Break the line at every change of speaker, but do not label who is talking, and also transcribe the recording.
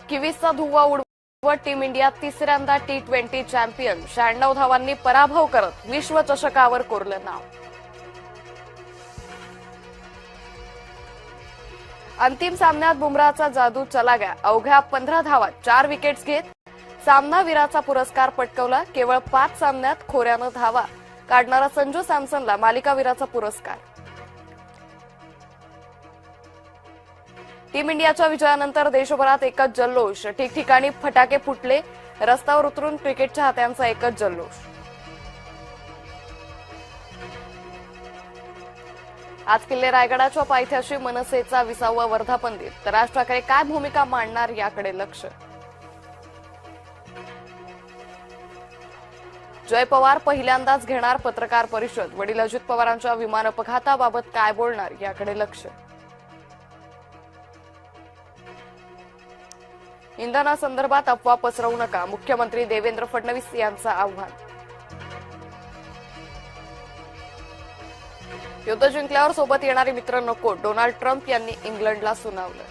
किवीसचा धुव्वा उडवत team India तिसऱ्यांदा T20 चॅम्पियन. 96 धावांनी पराभव करत विश्वचषकावर कोरलं नाव. अंतिम सामन्यात बुमराहचा जादू चला गया. अवघ्या 15 धावात 4 विकेट्स घेत सामनावीराचा पुरस्कार पटकावला. केवळ 5 सामन्यात खोऱ्यानं धावा काढणारा संजू सॅमसनला मालिकावीराचा पुरस्कार. टीम इंडियाच्या विजयानंतर देशभरात एकच जल्लोष. ठिकठिकाणी फटाके फुटले. रस्त्यावर उतरून क्रिकेट चाहत्यांचा एकच जल्लोष. आज किल्ले रायगडाच्या पायथ्याशी मनसेचा 20वा वर्धापन दिन. तर राज ठाकरे काय भूमिका मांडणार याकडे लक्ष. जय पवार पहिल्यांदाच घेणार पत्रकार परिषद. वडील अजित पवारांच्या विमान अपघाताबाबत काय बोलणार याकडे लक्ष. इंधनासंदर्भात अफवा पसरवू नका. मुख्यमंत्री देवेंद्र फडणवीस यांचं आव्हान. युद्ध जिंकल्यावर सोबत येणारे मित्र नको. डोनाल्ड ट्रम्प यांनी इंग्लंडला सुनावलं.